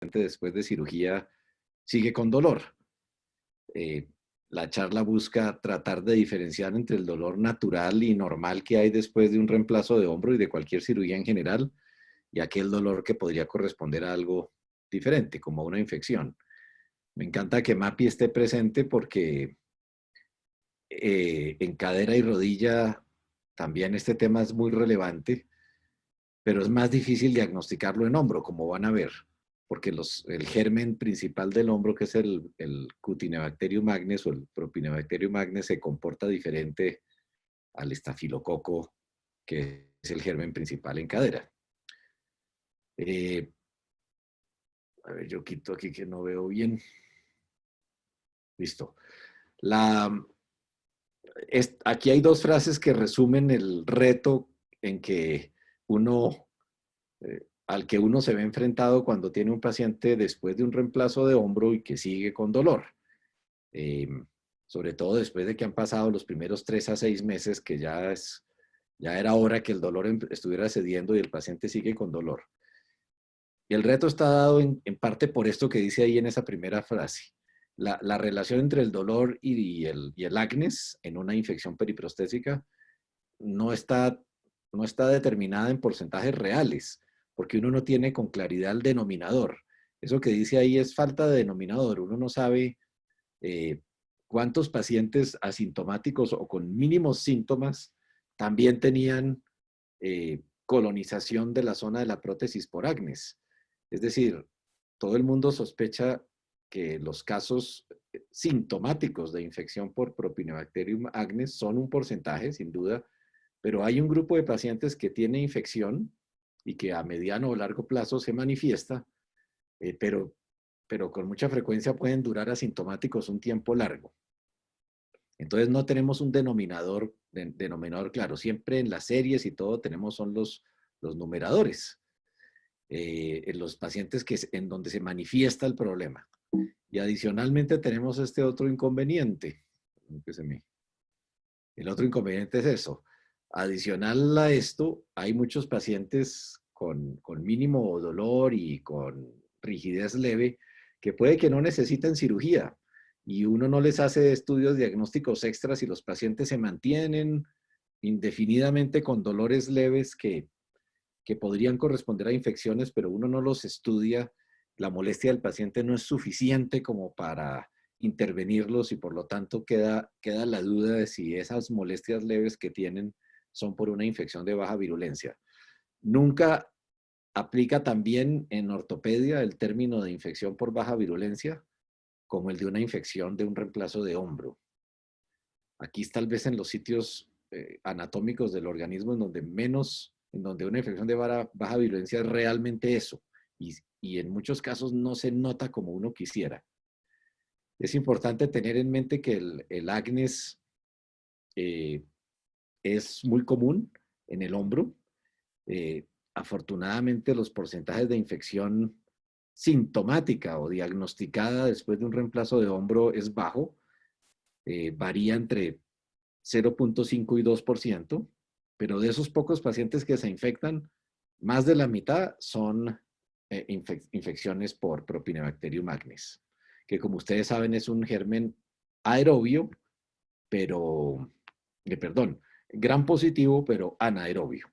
después de cirugía sigue con dolor. Eh, la charla busca tratar de diferenciar entre el dolor natural y normal que hay después de un reemplazo de hombro y de cualquier cirugía en general, y aquel dolor que podría corresponder a algo diferente, como una infección. Me encanta que MAPI esté presente porque en cadera y rodilla también este tema es muy relevante, pero es más difícil diagnosticarlo en hombro, como van a ver, porque el germen principal del hombro, que es el Cutinebacterium magnes o el Propinebacterium magnes, se comporta diferente al estafilococo, que es el germen principal en cadera. A ver, yo quito aquí que no veo bien. Listo. La, aquí hay dos frases que resumen el reto en que uno, al que uno se ve enfrentado cuando tiene un paciente después de un reemplazo de hombro y que sigue con dolor. Eh, Sobre todo después de que han pasado los primeros 3 a 6 meses, que ya era hora que el dolor estuviera cediendo y el paciente sigue con dolor. Y el reto está dado en parte por esto que dice ahí en esa primera frase. La relación entre el dolor y el acnes en una infección periprostésica no está, no está determinada en porcentajes reales, porque uno no tiene con claridad el denominador. Eso que dice ahí es falta de denominador. Uno no sabe cuántos pacientes asintomáticos o con mínimos síntomas también tenían colonización de la zona de la prótesis por acnes. Es decir, todo el mundo sospecha que los casos sintomáticos de infección por Propinebacterium acnes son un porcentaje, sin duda, pero hay un grupo de pacientes que tiene infección y que a mediano o largo plazo se manifiesta, eh, pero, pero con mucha frecuencia pueden durar asintomáticos un tiempo largo. Entonces no tenemos un denominador claro. Siempre en las series y todo tenemos son los numeradores, en los pacientes en donde se manifiesta el problema. Y adicionalmente tenemos este otro inconveniente. El otro inconveniente es eso. Adicional a esto, hay muchos pacientes con mínimo dolor y con rigidez leve que puede que no necesiten cirugía y uno no les hace estudios diagnósticos extras y los pacientes se mantienen indefinidamente con dolores leves que podrían corresponder a infecciones, pero uno no los estudia. La molestia del paciente no es suficiente como para intervenirlos y por lo tanto queda la duda de si esas molestias leves que tienen son por una infección de baja virulencia. Nunca aplica también en ortopedia el término de infección por baja virulencia como el de una infección de un reemplazo de hombro. Aquí tal vez en los sitios anatómicos del organismo en donde una infección de baja virulencia es realmente eso. Y en muchos casos no se nota como uno quisiera. Es importante tener en mente que el acnes eh, es muy común en el hombro. Eh, Afortunadamente los porcentajes de infección sintomática o diagnosticada después de un reemplazo de hombro es bajo. Varía entre 0.5 y 2%, pero de esos pocos pacientes que se infectan, más de la mitad son infecciones por Propinebacterium agnes, que como ustedes saben es un germen aerobio, pero, perdón, gran positivo, pero anaerobio.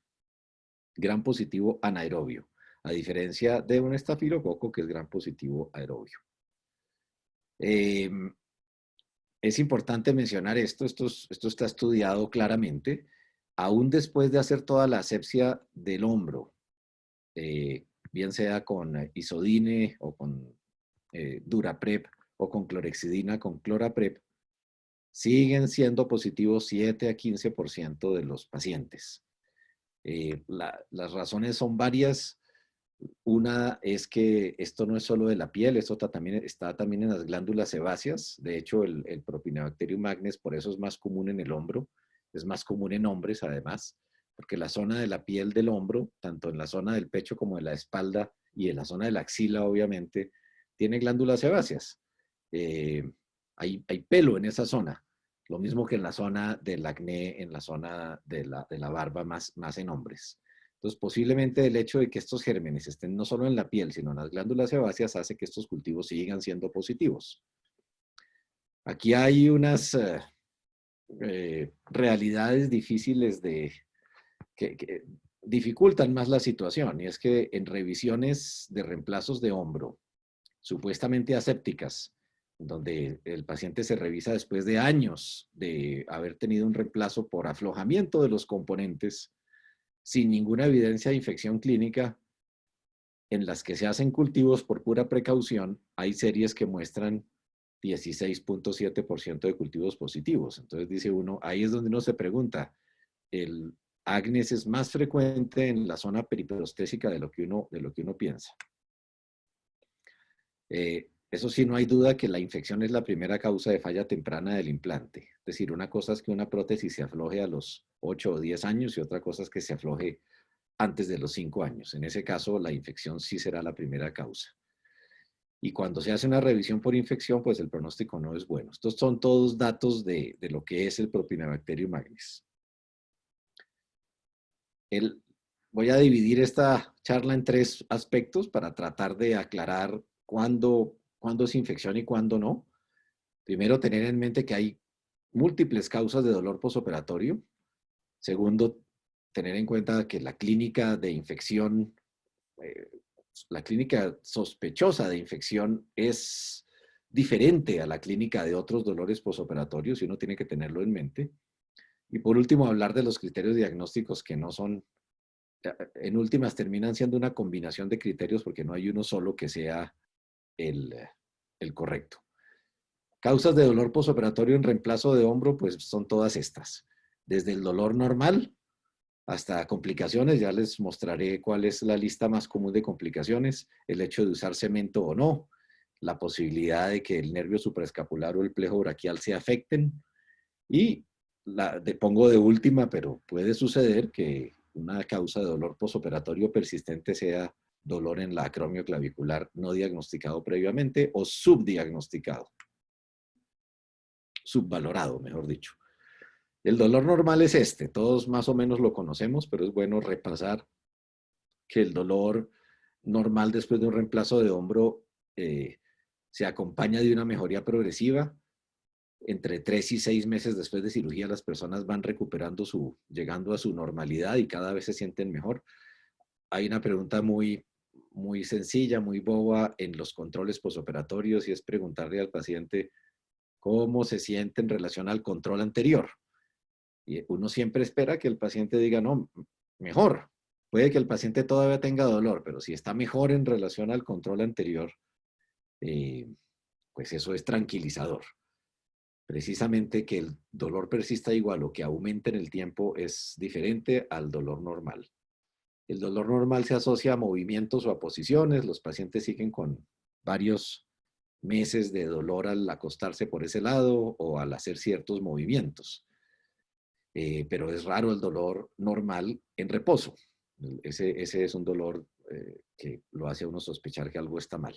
Gran positivo anaerobio, a diferencia de un estafilococo que es gran positivo aerobio. Eh, Es importante mencionar esto está estudiado claramente, aún después de hacer toda la asepsia del hombro, bien sea con isodine o con Duraprep o con clorexidina con Cloraprep, siguen siendo positivos 7 a 15% de los pacientes. Las razones son varias. Una es que esto no es solo de la piel, esto está también en las glándulas sebáceas. De hecho, el Propinebacterium magnes por eso es más común en el hombro, es más común en hombres además, porque la zona de la piel del hombro, tanto en la zona del pecho como en la espalda y en la zona de la axila, obviamente, tiene glándulas sebáceas. Eh, hay pelo en esa zona, lo mismo que en la zona del acné, en la zona de la barba, más en hombres. Entonces, posiblemente el hecho de que estos gérmenes estén no solo en la piel, sino en las glándulas sebáceas, hace que estos cultivos sigan siendo positivos. Aquí hay unas realidades difíciles que dificultan más la situación, y es que en revisiones de reemplazos de hombro, supuestamente asépticas, donde el paciente se revisa después de años de haber tenido un reemplazo por aflojamiento de los componentes, sin ninguna evidencia de infección clínica, en las que se hacen cultivos por pura precaución, hay series que muestran 16.7% de cultivos positivos. Entonces dice uno, ahí es donde uno se pregunta, el Agnes es más frecuente en la zona periprostésica de lo que uno piensa. Eso sí, no hay duda que la infección es la primera causa de falla temprana del implante. Es decir, una cosa es que una prótesis se afloje a los 8 o 10 años y otra cosa es que se afloje antes de los 5 años. En ese caso, la infección sí será la primera causa. Y cuando se hace una revisión por infección, pues el pronóstico no es bueno. Estos son todos datos de lo que es el Propinabacterium agnes. Voy a dividir esta charla en 3 aspectos para tratar de aclarar cuándo es infección y cuándo no. Primero, tener en mente que hay múltiples causas de dolor posoperatorio. Segundo, tener en cuenta que la clínica de infección, la clínica sospechosa de infección es diferente a la clínica de otros dolores posoperatorios y uno tiene que tenerlo en mente. Y por último, hablar de los criterios diagnósticos que no son, en últimas terminan siendo una combinación de criterios porque no hay uno solo que sea el correcto. Causas de dolor posoperatorio en reemplazo de hombro, pues son todas estas. Desde el dolor normal hasta complicaciones, ya les mostraré cuál es la lista más común de complicaciones, el hecho de usar cemento o no, la posibilidad de que el nervio supraescapular o el plejo braquial se afecten y pongo de última, pero puede suceder que una causa de dolor posoperatorio persistente sea dolor en la acromio clavicular no diagnosticado previamente o subdiagnosticado, subvalorado, mejor dicho. El dolor normal es este, todos más o menos lo conocemos, pero es bueno repasar que el dolor normal después de un reemplazo de hombro se acompaña de una mejoría progresiva. Entre 3 y 6 meses después de cirugía las personas van recuperando llegando a su normalidad y cada vez se sienten mejor. Hay una pregunta muy sencilla, muy boba en los controles posoperatorios y es preguntarle al paciente cómo se siente en relación al control anterior. Y uno siempre espera que el paciente diga, no, mejor. Puede que el paciente todavía tenga dolor, pero si está mejor en relación al control anterior, pues eso es tranquilizador. Precisamente que el dolor persista igual o que aumente en el tiempo es diferente al dolor normal. El dolor normal se asocia a movimientos o a posiciones. Los pacientes siguen con varios meses de dolor al acostarse por ese lado o al hacer ciertos movimientos. Pero es raro el dolor normal en reposo. Ese es un dolor que lo hace a uno sospechar que algo está mal.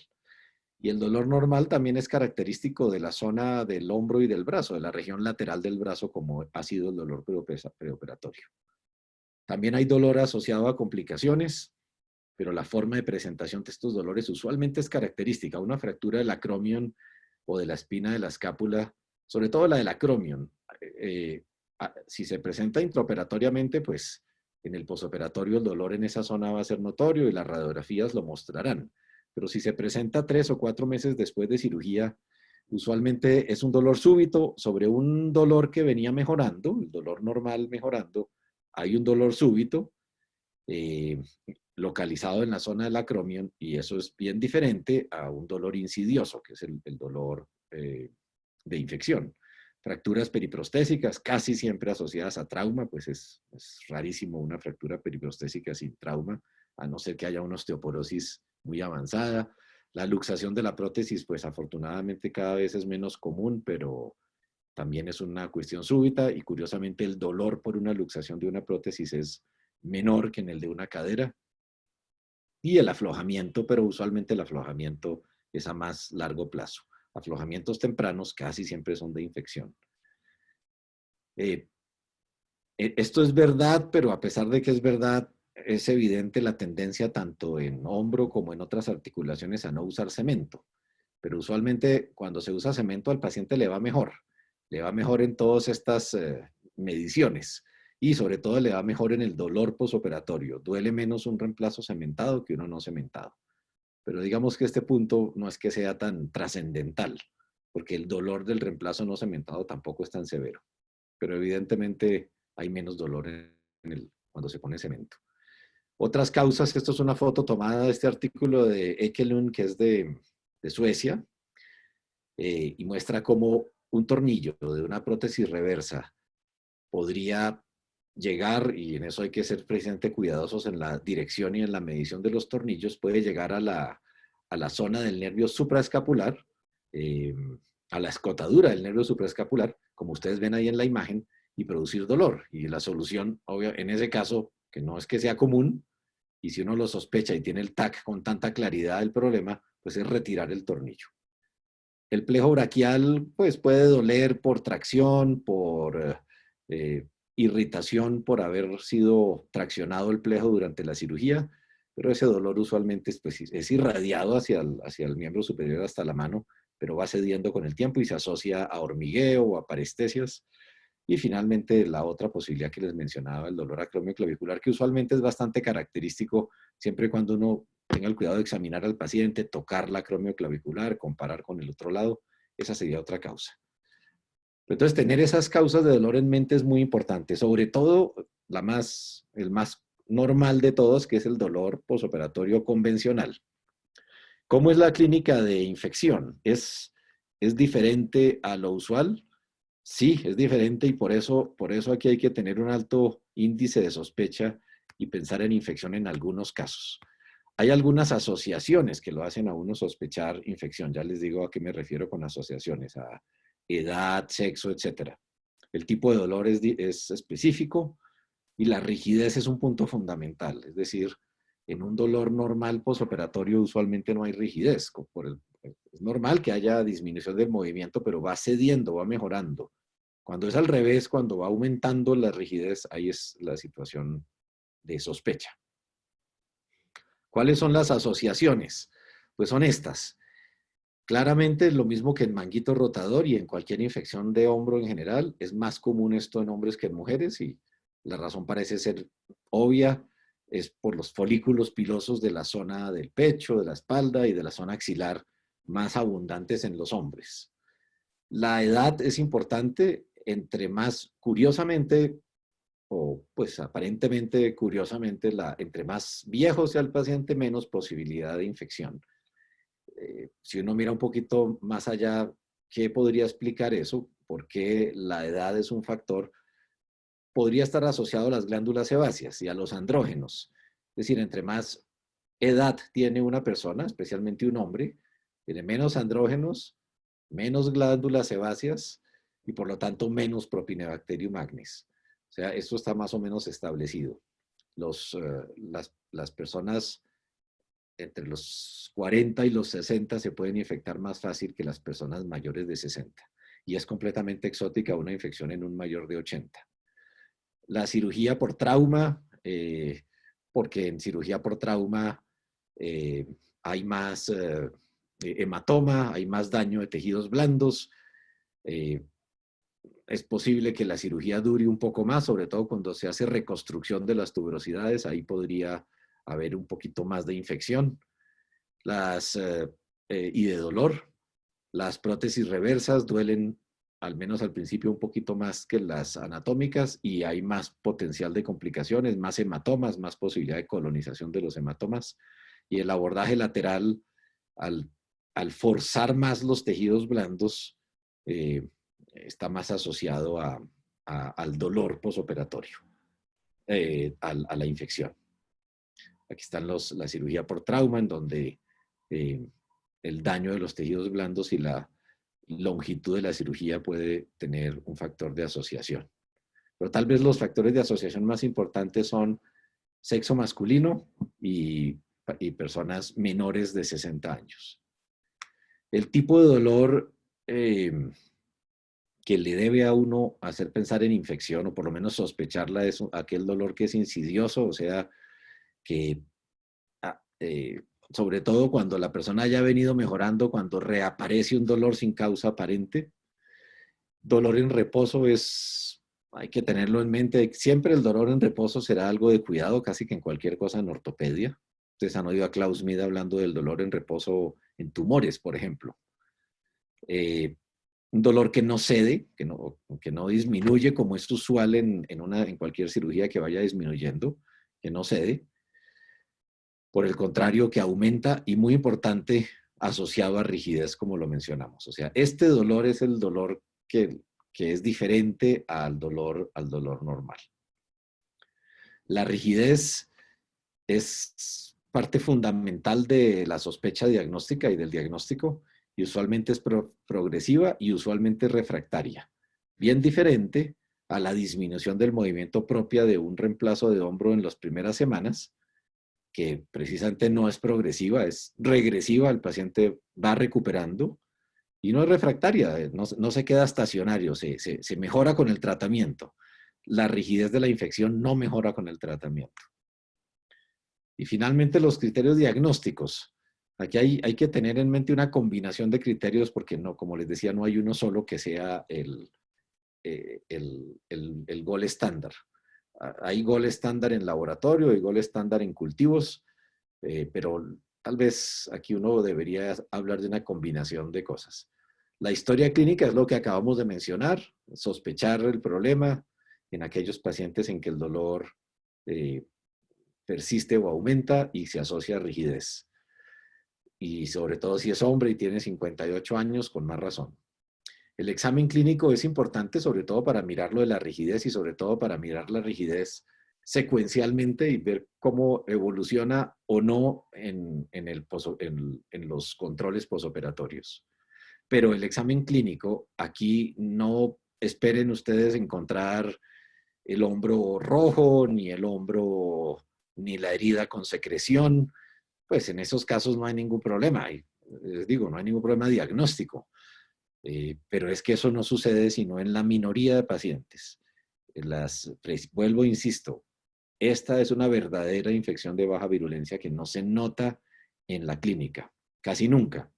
Y el dolor normal también es característico de la zona del hombro y del brazo, de la región lateral del brazo, como ha sido el dolor preoperatorio. También hay dolor asociado a complicaciones, pero la forma de presentación de estos dolores usualmente es característica. Una fractura del acromion o de la espina de la escápula, sobre todo la del acromion, si se presenta intraoperatoriamente, pues en el posoperatorio el dolor en esa zona va a ser notorio y las radiografías lo mostrarán. Pero si se presenta 3 o 4 meses después de cirugía, usualmente es un dolor súbito sobre un dolor que venía mejorando, el dolor normal mejorando, hay un dolor súbito localizado en la zona del acromion y eso es bien diferente a un dolor insidioso, que es el dolor de infección. Fracturas periprostésicas, casi siempre asociadas a trauma, pues es rarísimo una fractura periprostésica sin trauma, a no ser que haya una osteoporosis muy avanzada. La luxación de la prótesis, pues afortunadamente cada vez es menos común, pero también es una cuestión súbita y curiosamente el dolor por una luxación de una prótesis es menor que en el de una cadera. Y el aflojamiento, pero usualmente el aflojamiento es a más largo plazo. Aflojamientos tempranos casi siempre son de infección. Esto es verdad, pero a pesar de que es verdad, es evidente la tendencia tanto en hombro como en otras articulaciones a no usar cemento. Pero usualmente cuando se usa cemento al paciente le va mejor en todas estas mediciones y sobre todo le va mejor en el dolor posoperatorio. Duele menos un reemplazo cementado que uno no cementado. Pero digamos que este punto no es que sea tan trascendental, porque el dolor del reemplazo no cementado tampoco es tan severo. Pero evidentemente hay menos dolor cuando se pone cemento. Otras causas, esto es una foto tomada de este artículo de Ekelund, que es de Suecia, y muestra cómo un tornillo de una prótesis reversa podría llegar, y en eso hay que ser precisamente cuidadosos en la dirección y en la medición de los tornillos, puede llegar a la zona del nervio supraescapular, eh, a la escotadura del nervio supraescapular, como ustedes ven ahí en la imagen, y producir dolor. Y la solución, obvio, en ese caso, que no es que sea común, y si uno lo sospecha y tiene el TAC con tanta claridad del problema, pues es retirar el tornillo. El plejo braquial pues puede doler por tracción, por irritación por haber sido traccionado el plejo durante la cirugía, pero ese dolor usualmente es irradiado hacia el miembro superior hasta la mano, pero va cediendo con el tiempo y se asocia a hormigueo o a parestesias. Y finalmente la otra posibilidad que les mencionaba, el dolor acromioclavicular, que usualmente es bastante característico siempre y cuando uno tenga el cuidado de examinar al paciente, tocar la acromioclavicular, comparar con el otro lado, esa sería otra causa. Entonces, tener esas causas de dolor en mente es muy importante, sobre todo el más normal de todos, que es el dolor posoperatorio convencional. ¿Cómo es la clínica de infección? ¿Es diferente a lo usual? Sí, es diferente y por eso aquí hay que tener un alto índice de sospecha y pensar en infección en algunos casos. Hay algunas asociaciones que lo hacen a uno sospechar infección. Ya les digo a qué me refiero con asociaciones, a edad, sexo, etcétera. El tipo de dolor es específico y la rigidez es un punto fundamental. Es decir, en un dolor normal posoperatorio usualmente no hay rigidez. Es normal que haya disminución del movimiento, pero va cediendo, va mejorando. Cuando es al revés, cuando va aumentando la rigidez, ahí es la situación de sospecha. ¿Cuáles son las asociaciones? Pues son estas. Claramente es lo mismo que en manguito rotador y en cualquier infección de hombro en general. Es más común esto en hombres que en mujeres y la razón parece ser obvia. Es por los folículos pilosos de la zona del pecho, de la espalda y de la zona axilar más abundantes en los hombres. La edad es importante. Entre más, curiosamente, o pues aparentemente, curiosamente, entre más viejo sea el paciente, menos posibilidad de infección. Si uno mira un poquito más allá, ¿qué podría explicar eso? ¿Por qué la edad es un factor? Podría estar asociado a las glándulas sebáceas y a los andrógenos. Es decir, entre más edad tiene una persona, especialmente un hombre, tiene menos andrógenos, menos glándulas sebáceas y por lo tanto menos Propinebacterium magnis. O sea, esto está más o menos establecido. Las personas entre los 40 y los 60 se pueden infectar más fácil que las personas mayores de 60. Y es completamente exótica una infección en un mayor de 80. La cirugía por trauma, porque en cirugía por trauma hay más hematoma, hay más daño de tejidos blandos. Eh, es posible que la cirugía dure un poco más, sobre todo cuando se hace reconstrucción de las tuberosidades, ahí podría haber un poquito más de infección. Y de dolor. Las prótesis reversas duelen, al menos al principio, un poquito más que las anatómicas y hay más potencial de complicaciones, más hematomas, más posibilidad de colonización de los hematomas. Y el abordaje lateral, al, al forzar más los tejidos blandos, está más asociado al dolor posoperatorio, a la infección. Aquí están la cirugía por trauma, en donde el daño de los tejidos blandos y la longitud de la cirugía puede tener un factor de asociación. Pero tal vez los factores de asociación más importantes son sexo masculino y personas menores de 60 años. El tipo de dolor que le debe a uno hacer pensar en infección o por lo menos sospecharla es aquel dolor que es insidioso, o sea, que sobre todo cuando la persona haya venido mejorando, cuando reaparece un dolor sin causa aparente, dolor en reposo hay que tenerlo en mente. Siempre el dolor en reposo será algo de cuidado, casi que en cualquier cosa en ortopedia. Ustedes han oído a Klaus Schmid hablando del dolor en reposo en tumores, por ejemplo. Un dolor que no cede, que no disminuye como es usual en cualquier cirugía que vaya disminuyendo, que no cede. Por el contrario, que aumenta y muy importante, asociado a rigidez, como lo mencionamos. O sea, este dolor es el dolor que es diferente al dolor normal. La rigidez es parte fundamental de la sospecha diagnóstica y del diagnóstico, y usualmente es progresiva y usualmente refractaria. Bien diferente a la disminución del movimiento propia de un reemplazo de hombro en las primeras semanas, que precisamente no es progresiva, es regresiva, el paciente va recuperando y no es refractaria, no se queda estacionario, se mejora con el tratamiento. La rigidez de la infección no mejora con el tratamiento. Y finalmente los criterios diagnósticos. Aquí hay que tener en mente una combinación de criterios porque no, como les decía, no hay uno solo que sea el gol estándar. Hay gol estándar en laboratorio, hay gol estándar en cultivos, pero tal vez aquí uno debería hablar de una combinación de cosas. La historia clínica es lo que acabamos de mencionar, sospechar el problema en aquellos pacientes en que el dolor persiste o aumenta y se asocia a rigidez. Y sobre todo si es hombre y tiene 58 años, con más razón. El examen clínico es importante sobre todo para mirar lo de la rigidez y sobre todo para mirar la rigidez secuencialmente y ver cómo evoluciona o no en los controles posoperatorios. Pero el examen clínico, aquí no esperen ustedes encontrar el hombro rojo, ni el hombro, ni la herida con secreción. Pues en esos casos no hay ningún problema. Les digo, no hay ningún problema diagnóstico. Pero es que eso no sucede sino en la minoría de pacientes. Vuelvo, insisto, esta es una verdadera infección de baja virulencia que no se nota en la clínica, casi nunca.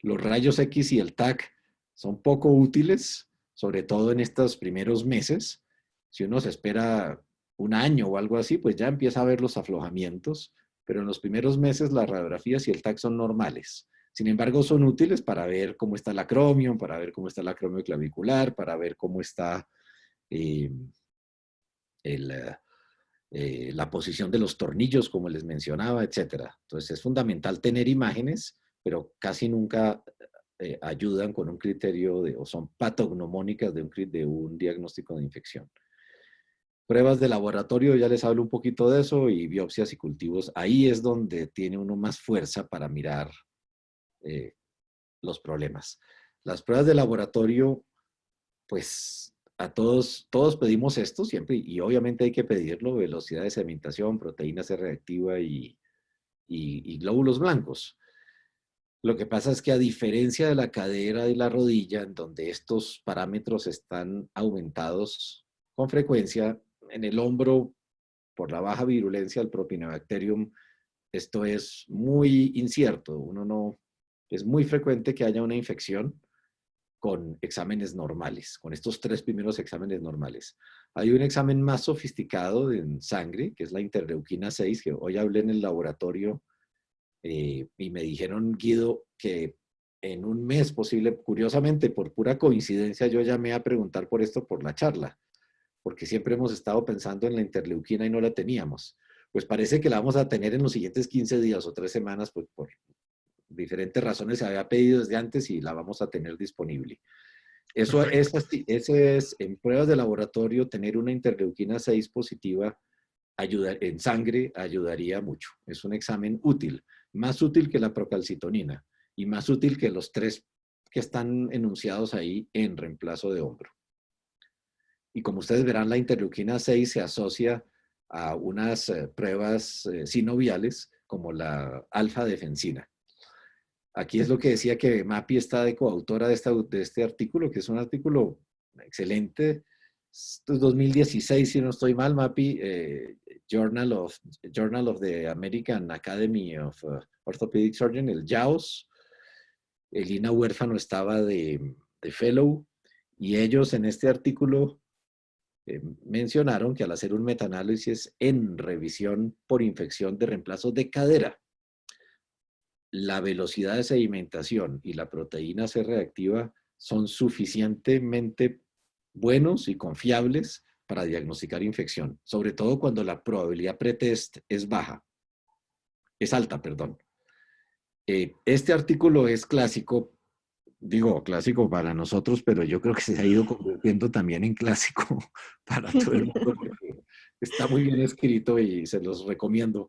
Los rayos X y el TAC son poco útiles, sobre todo en estos primeros meses. Si uno se espera un año o algo así, pues ya empieza a ver los aflojamientos, pero en los primeros meses las radiografías y el TAC son normales. Sin embargo, son útiles para ver cómo está el acromio, para ver cómo está el acromio clavicular, para ver cómo está eh, la posición de los tornillos, como les mencionaba, etcétera. Entonces, es fundamental tener imágenes, pero casi nunca ayudan con un criterio o son patognomónicas de un diagnóstico de infección. Pruebas de laboratorio, ya les hablo un poquito de eso, y biopsias y cultivos. Ahí es donde tiene uno más fuerza para mirar los problemas. Las pruebas de laboratorio, pues a todos pedimos esto siempre, y obviamente hay que pedirlo: velocidad de sedimentación, proteína C reactiva y glóbulos blancos. Lo que pasa es que, a diferencia de la cadera y la rodilla, en donde estos parámetros están aumentados con frecuencia, en el hombro, por la baja virulencia del Propionibacterium, esto es muy incierto. Es muy frecuente que haya una infección con exámenes normales, con estos tres primeros exámenes normales. Hay un examen más sofisticado en sangre, que es la interleuquina 6, que hoy hablé en el laboratorio y me dijeron, Guido, que en un mes posible, curiosamente, por pura coincidencia, yo llamé a preguntar por esto por la charla, porque siempre hemos estado pensando en la interleuquina y no la teníamos. Pues parece que la vamos a tener en los siguientes 15 días o 3 semanas, pues por diferentes razones se había pedido desde antes y la vamos a tener disponible. Eso es, en pruebas de laboratorio, tener una interleuquina 6 positiva en sangre ayudaría mucho. Es un examen útil, más útil que la procalcitonina y más útil que los tres que están enunciados ahí en reemplazo de hombro. Y como ustedes verán, la interleuquina 6 se asocia a unas pruebas sinoviales como la alfa-defensina. Aquí es lo que decía, que MAPI está de coautora de este artículo, que es un artículo excelente, Esto es 2016, si no estoy mal, Mapi, Journal of the American Academy of Orthopedic Surgeon, el JAOS. Elina Huérfano estaba de fellow y ellos en este artículo mencionaron que al hacer un metaanálisis en revisión por infección de reemplazo de cadera, la velocidad de sedimentación y la proteína C reactiva son suficientemente buenos y confiables para diagnosticar infección, sobre todo cuando la probabilidad pretest es baja, es alta, perdón. Este artículo es clásico, digo clásico para nosotros, pero yo creo que se ha ido convirtiendo también en clásico para todo el mundo porque está muy bien escrito y se los recomiendo.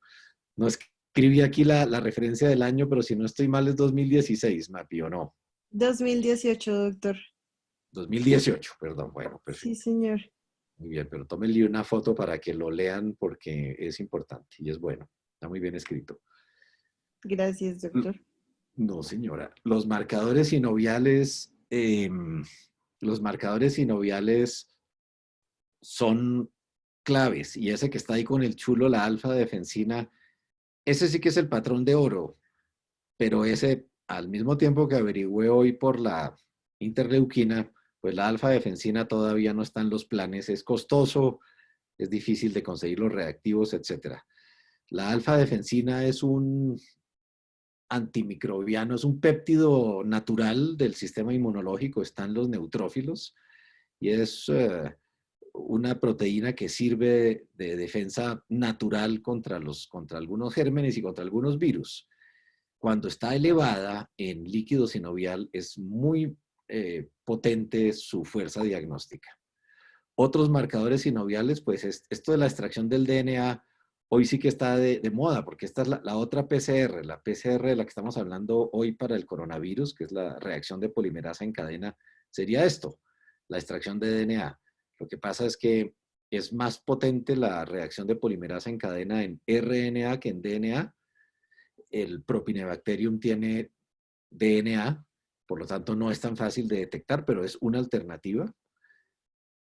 No escribí aquí la referencia del año, pero si no estoy mal es 2016, Mapi, ¿o no? 2018, doctor. 2018, perdón, bueno, Sí, perfecto. señor. Muy bien, pero tómenle una foto para que lo lean porque es importante y es bueno. Está muy bien escrito. Gracias, doctor. No, señora. Los marcadores sinoviales son claves y ese que está ahí con el chulo, la alfa-defensina, ese sí que es el patrón de oro, pero ese al mismo tiempo que averigüé hoy por la interleuquina, pues la alfa-defensina todavía no está en los planes, es costoso, es difícil de conseguir los reactivos, etcétera. La alfa-defensina es un antimicrobiano, es un péptido natural del sistema inmunológico, están los neutrófilos y es una proteína que sirve de defensa natural contra algunos gérmenes y contra algunos virus. Cuando está elevada en líquido sinovial es muy potente su fuerza diagnóstica. Otros marcadores sinoviales, pues esto de la extracción del DNA hoy sí que está de moda, porque esta es la otra PCR, la PCR de la que estamos hablando hoy para el coronavirus, que es la reacción de polimerasa en cadena, sería esto, la extracción de DNA. Lo que pasa es que es más potente la reacción de polimerasa en cadena en RNA que en DNA. El Propinebacterium tiene DNA, por lo tanto no es tan fácil de detectar, pero es una alternativa.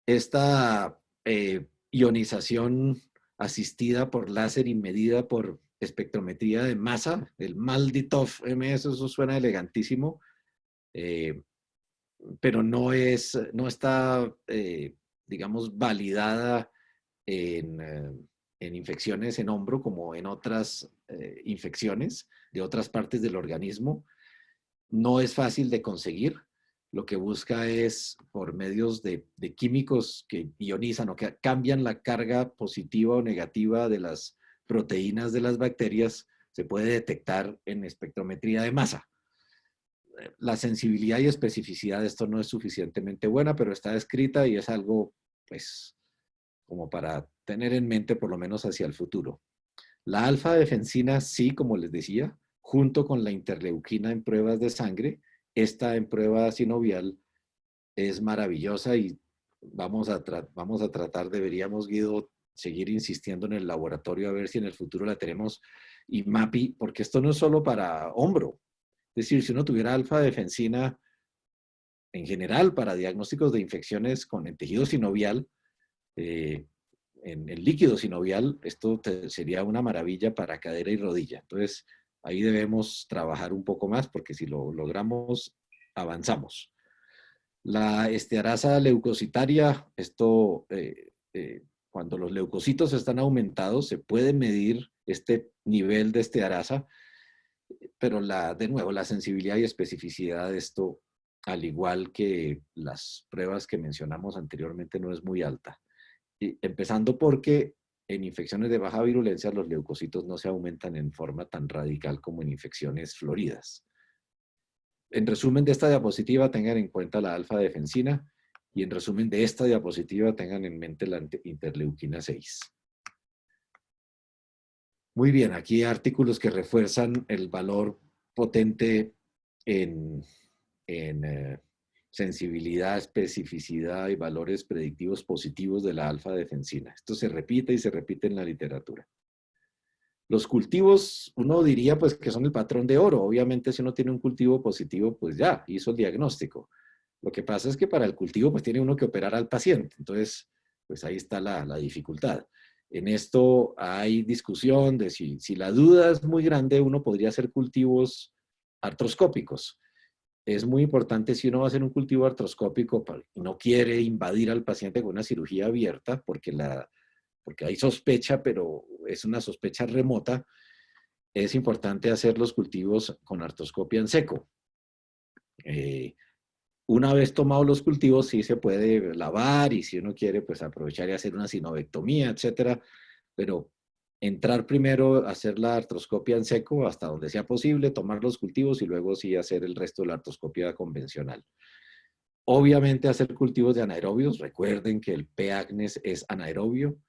Esta ionización asistida por láser y medida por espectrometría de masa, el MALDI-TOF MS, eso suena elegantísimo, eh, pero no está, digamos, validada en infecciones en hombro como en otras infecciones de otras partes del organismo. No es fácil de conseguir. Lo que busca es, por medios de químicos que ionizan o que cambian la carga positiva o negativa de las proteínas de las bacterias, se puede detectar en espectrometría de masa. La sensibilidad y especificidad de esto no es suficientemente buena, pero está escrita y es algo, pues, como para tener en mente por lo menos hacia el futuro. La alfa-defensina, sí, como les decía, junto con la interleuquina en pruebas de sangre, esta en prueba sinovial es maravillosa y vamos a tratar, deberíamos, Guido, seguir insistiendo en el laboratorio a ver si en el futuro la tenemos. Y MAPI, porque esto no es solo para hombro. Es decir, si uno tuviera alfa-defensina en general para diagnósticos de infecciones con el tejido sinovial, en el líquido sinovial, esto sería una maravilla para cadera y rodilla. Entonces, ahí debemos trabajar un poco más porque si lo logramos, avanzamos. La estearasa leucocitaria, cuando los leucocitos están aumentados, se puede medir este nivel de estearasa, pero de nuevo, la sensibilidad y especificidad de esto, al igual que las pruebas que mencionamos anteriormente, no es muy alta. Empezando porque en infecciones de baja virulencia los leucocitos no se aumentan en forma tan radical como en infecciones floridas. En resumen de esta diapositiva, tengan en cuenta la alfa-defensina y en resumen de esta diapositiva, tengan en mente la interleuquina 6. Muy bien, aquí hay artículos que refuerzan el valor potente en sensibilidad, especificidad y valores predictivos positivos de la alfa-defensina. Esto se repite y se repite en la literatura. Los cultivos, uno diría pues que son el patrón de oro. Obviamente si uno tiene un cultivo positivo, pues ya, hizo el diagnóstico. Lo que pasa es que para el cultivo pues tiene uno que operar al paciente. Entonces pues ahí está la dificultad. En esto hay discusión de si la duda es muy grande, uno podría hacer cultivos artroscópicos. Es muy importante si uno va a hacer un cultivo artroscópico y no quiere invadir al paciente con una cirugía abierta, porque hay sospecha, pero es una sospecha remota, es importante hacer los cultivos con artroscopia en seco. Una vez tomados los cultivos, sí se puede lavar y si uno quiere, pues aprovechar y hacer una sinovectomía, etcétera. Pero entrar primero, hacer la artroscopia en seco hasta donde sea posible, tomar los cultivos y luego sí hacer el resto de la artroscopia convencional. Obviamente hacer cultivos de anaerobios. Recuerden que el P. agnes es anaerobio.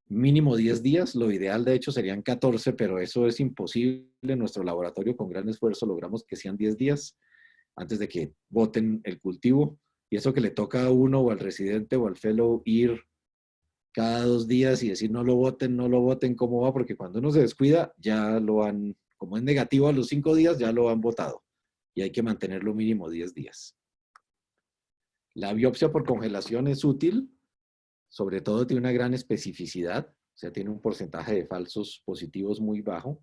Mínimo 10 días, lo ideal de hecho serían 14, pero eso es imposible. En nuestro laboratorio con gran esfuerzo logramos que sean 10 días antes de que boten el cultivo. Y eso que le toca a uno o al residente o al fellow ir cada 2 días y decir no lo voten, ¿cómo va? Porque cuando uno se descuida, ya lo han, como es negativo a los 5 días, ya lo han votado. Y hay que mantenerlo mínimo 10 días. La biopsia por congelación es útil, sobre todo tiene una gran especificidad, o sea, tiene un porcentaje de falsos positivos muy bajo.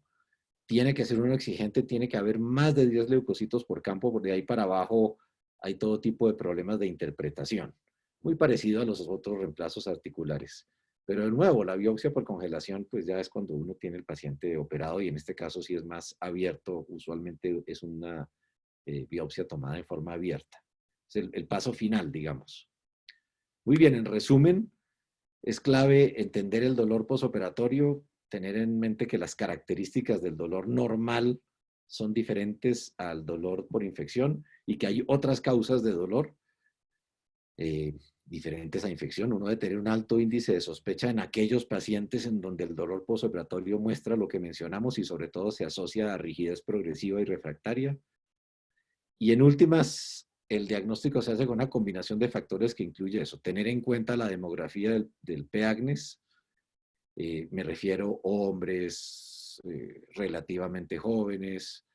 Tiene que ser uno exigente, tiene que haber más de 10 leucocitos por campo, porque de ahí para abajo hay todo tipo de problemas de interpretación, muy parecido a los otros reemplazos articulares. Pero de nuevo, la biopsia por congelación, pues ya es cuando uno tiene el paciente operado y en este caso sí es más abierto, usualmente es una biopsia tomada en forma abierta. Es el paso final, digamos. Muy bien, en resumen, es clave entender el dolor posoperatorio, tener en mente que las características del dolor normal son diferentes al dolor por infección y que hay otras causas de dolor diferentes a infección. Uno debe tener un alto índice de sospecha en aquellos pacientes en donde el dolor posoperatorio muestra lo que mencionamos y sobre todo se asocia a rigidez progresiva y refractaria. Y en últimas, el diagnóstico se hace con una combinación de factores que incluye eso, tener en cuenta la demografía del P. agnes, me refiero a hombres relativamente jóvenes,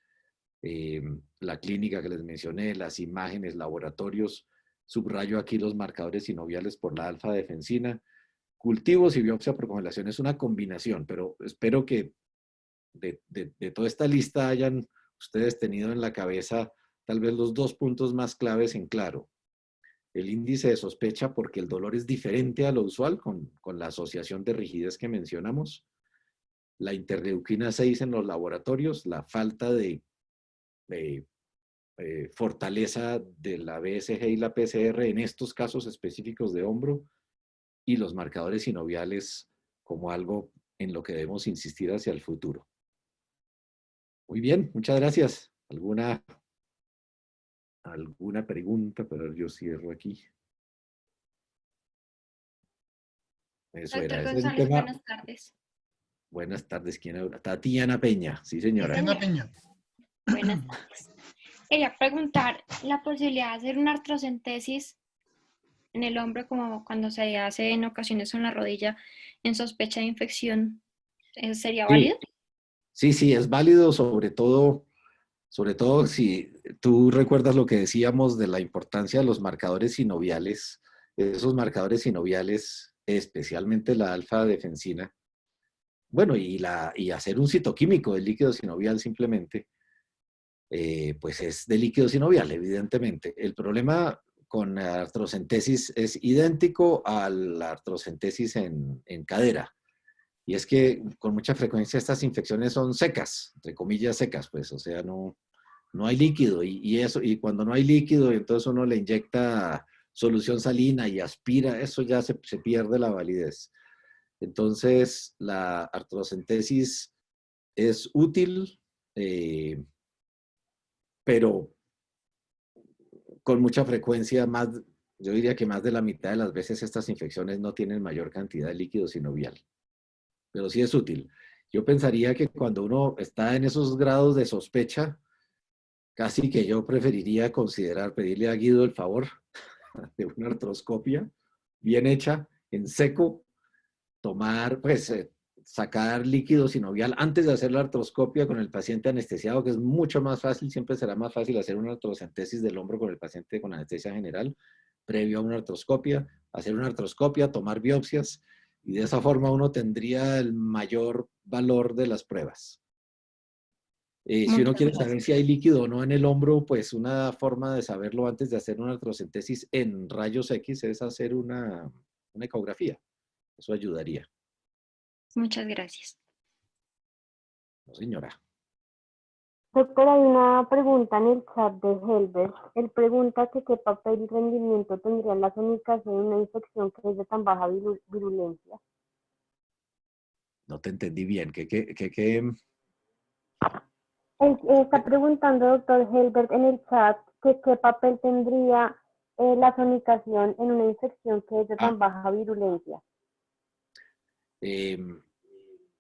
la clínica que les mencioné, las imágenes, laboratorios, subrayo aquí los marcadores sinoviales por la alfa-defensina, cultivos y biopsia por congelación. Es una combinación, pero espero que de toda esta lista hayan ustedes tenido en la cabeza tal vez los 2 puntos más claves en claro. El índice de sospecha porque el dolor es diferente a lo usual con la asociación de rigidez que mencionamos. La interleuquina 6 en los laboratorios, la falta de fortaleza de la BSG y la PCR en estos casos específicos de hombro y los marcadores sinoviales como algo en lo que debemos insistir hacia el futuro. Muy bien, muchas gracias. ¿Alguna pregunta? Pero yo cierro aquí. Eso era, Doctor ese es el González, tema. buenas tardes. Buenas tardes, ¿quién habla? Tatiana Peña, sí señora. Tatiana Peña. Buenas tardes. Quería preguntar la posibilidad de hacer una artrocentesis en el hombro como cuando se hace en ocasiones en la rodilla en sospecha de infección. ¿Sería válido? Sí, es válido, sobre todo si tú recuerdas lo que decíamos de la importancia de los marcadores sinoviales. Esos marcadores sinoviales, especialmente la alfa-defensina, bueno, y hacer un citoquímico del líquido sinovial simplemente, pues es de líquido sinovial, evidentemente. El problema con la artrocentesis es idéntico a la artrocentesis en cadera. Y es que con mucha frecuencia estas infecciones son secas, entre comillas secas, pues, o sea, no hay líquido. Y cuando no hay líquido, entonces uno le inyecta solución salina y aspira, eso ya se pierde la validez. Entonces, la artrocentesis es útil, pero con mucha frecuencia, yo diría que más de la mitad de las veces estas infecciones no tienen mayor cantidad de líquido sinovial, pero sí es útil. Yo pensaría que cuando uno está en esos grados de sospecha, casi que yo preferiría pedirle a Guido el favor de una artroscopia bien hecha, en seco, sacar líquido sinovial antes de hacer la artroscopia con el paciente anestesiado, que es mucho más fácil, siempre será más fácil hacer una artrocentesis del hombro con el paciente con anestesia general, previo a una artroscopia, hacer una artroscopia, tomar biopsias, y de esa forma uno tendría el mayor valor de las pruebas. Si uno Muchas quiere gracias. saber si hay líquido o no en el hombro, pues una forma de saberlo antes de hacer una artrocentesis en rayos X es hacer una ecografía. Eso ayudaría. Muchas gracias. No, señora. Doctor, hay una pregunta en el chat de Helbert. Él pregunta que qué papel y rendimiento tendría la sonicación en una infección que es de tan baja virulencia. No te entendí bien. Está preguntando, doctor Helbert, en el chat que qué papel tendría la sonicación en una infección que es de Ah, tan baja virulencia.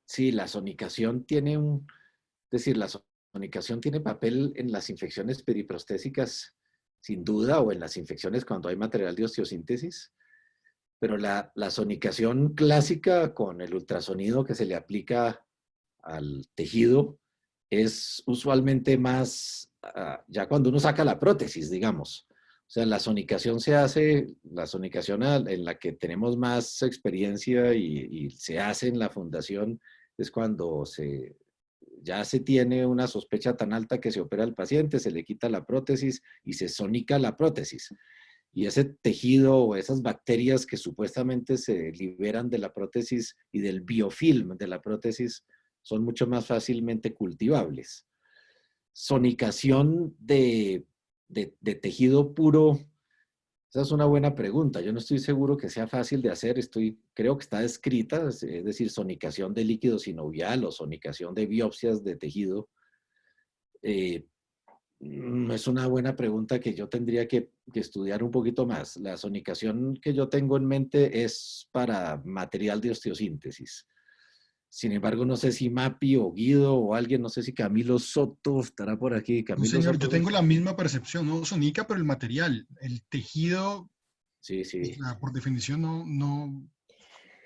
sí, la sonicación tiene es decir, la sonicación tiene papel en las infecciones periprostésicas, sin duda, o en las infecciones cuando hay material de osteosíntesis, pero la sonicación clásica con el ultrasonido que se le aplica al tejido es usualmente más, ya cuando uno saca la prótesis, digamos. O sea, la sonicación se hace, la sonicación en la que tenemos más experiencia y se hace en la fundación es cuando ya se tiene una sospecha tan alta que se opera al paciente, se le quita la prótesis y se sonica la prótesis. Y ese tejido o esas bacterias que supuestamente se liberan de la prótesis y del biofilm de la prótesis son mucho más fácilmente cultivables. Sonicación de tejido puro, esa es una buena pregunta. Yo no estoy seguro que sea fácil de hacer. Creo que está descrita, es decir, sonicación de líquido sinovial o sonicación de biopsias de tejido. Es una buena pregunta que yo tendría que estudiar un poquito más. La sonicación que yo tengo en mente es para material de osteosíntesis. Sin embargo, no sé si Mapi o Guido o alguien, no sé si Camilo Soto estará por aquí. No, Camilo señor, yo Soto. tengo la misma percepción, no sonica, pero el material, el tejido, Sí, pues, sí. por definición, no,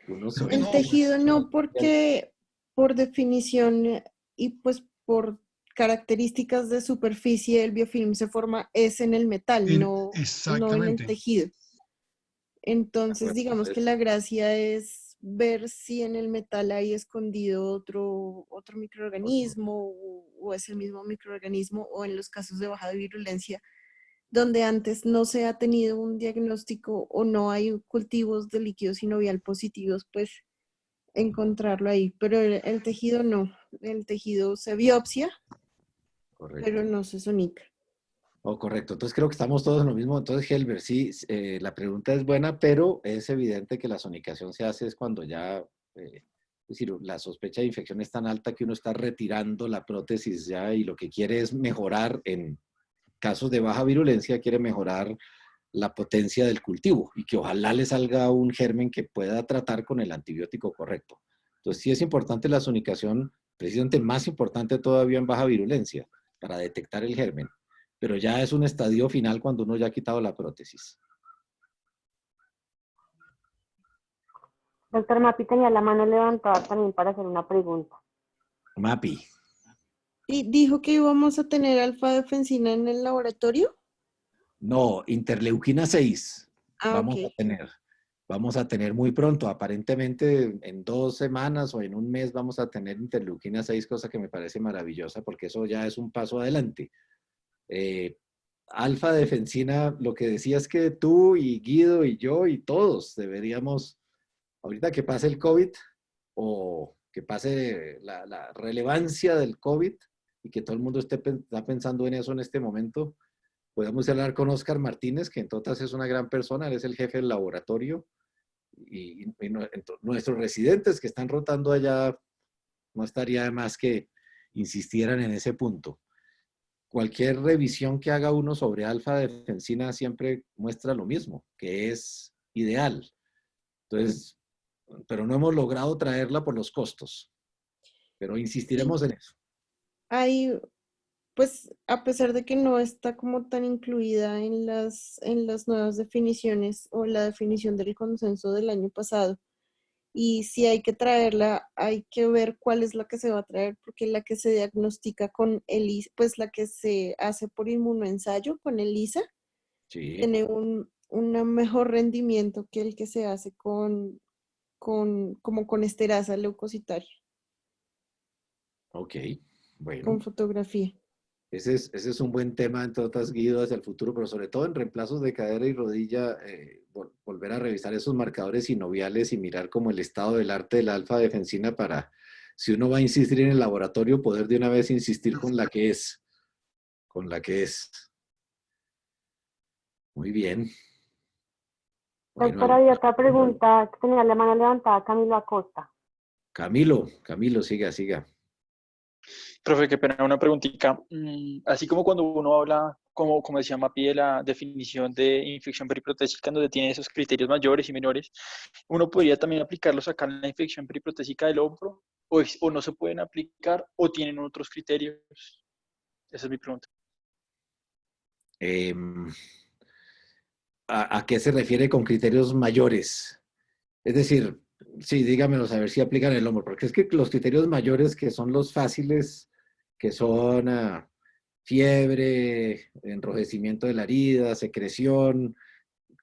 creo que El no, tejido pues. no, porque por definición y pues por características de superficie, el biofilm se forma es en el metal, no en el Exactamente. tejido. De Entonces, acuerdo. digamos que la gracia es ver si en el metal hay escondido otro microorganismo o es el mismo microorganismo, o en los casos de baja virulencia, donde antes no se ha tenido un diagnóstico o no hay cultivos de líquido sinovial positivos, pues encontrarlo ahí. Pero el tejido no, el tejido se biopsia, pero Correcto. no se sonica. Oh, correcto. Entonces creo que estamos todos en lo mismo. Entonces, Helber, sí, la pregunta es buena, pero es evidente que la sonicación se hace es cuando ya, es decir, la sospecha de infección es tan alta que uno está retirando la prótesis ya y lo que quiere es mejorar, en casos de baja virulencia, quiere mejorar la potencia del cultivo y que ojalá le salga un germen que pueda tratar con el antibiótico correcto. Entonces sí es importante la sonicación, precisamente más importante todavía en baja virulencia, para detectar el germen, pero ya es un estadio final cuando uno ya ha quitado la prótesis. Doctor Mapi tenía la mano levantada también para hacer una pregunta. Mapi. ¿Y dijo que íbamos a tener alfa-defensina en el laboratorio? No, interleuquina 6 Ah, ok. Vamos a tener muy pronto, aparentemente en 2 semanas o en un mes vamos a tener interleuquina 6, cosa que me parece maravillosa porque eso ya es un paso adelante. Alfa defensina, lo que decía es que tú y Guido y yo y todos deberíamos, ahorita que pase el COVID o que pase la relevancia del COVID y que todo el mundo está pensando en eso en este momento, podemos hablar con Oscar Martínez, que en todas es una gran persona, él es el jefe del laboratorio, nuestros residentes que están rotando allá, no estaría de más que insistieran en ese punto. Cualquier revisión que haga uno sobre alfa-defensina siempre muestra lo mismo, que es ideal. Entonces, pero no hemos logrado traerla por los costos, pero Sí, insistiremos en eso. hay, pues a pesar de que no está como tan incluida en las nuevas definiciones o la definición del consenso del año pasado, y si hay que traerla, hay que ver cuál es la que se va a traer, porque la que se diagnostica con pues la que se hace por inmunoensayo con ELISA, Sí. tiene un mejor rendimiento que el que se hace como con esterasa leucocitaria, Ok, bueno. con fotografía. Ese es un buen tema, entre otras, Guido, hacia el futuro, pero sobre todo en reemplazos de cadera y rodilla, volver a revisar esos marcadores sinoviales y mirar como el estado del arte de la alfa-defensina para, si uno va a insistir en el laboratorio, poder de una vez insistir con la que es. Con la que es. Muy bien. Bueno, Doctora, había otra pregunta que tenía la mano levantada Camilo Acosta. Camilo, siga, siga. Profe, qué pena, una preguntita. Así como cuando uno habla, como decía Mapi, de la definición de infección periprotésica, donde tiene esos criterios mayores y menores, ¿uno podría también aplicarlos acá en la infección periprotésica del hombro? ¿O no se pueden aplicar o tienen otros criterios? Esa es mi pregunta. ¿A qué se refiere con criterios mayores? Es decir, sí, dígamelo a ver si aplican el hombro, porque es que los criterios mayores que son los fáciles, que son fiebre, enrojecimiento de la herida, secreción,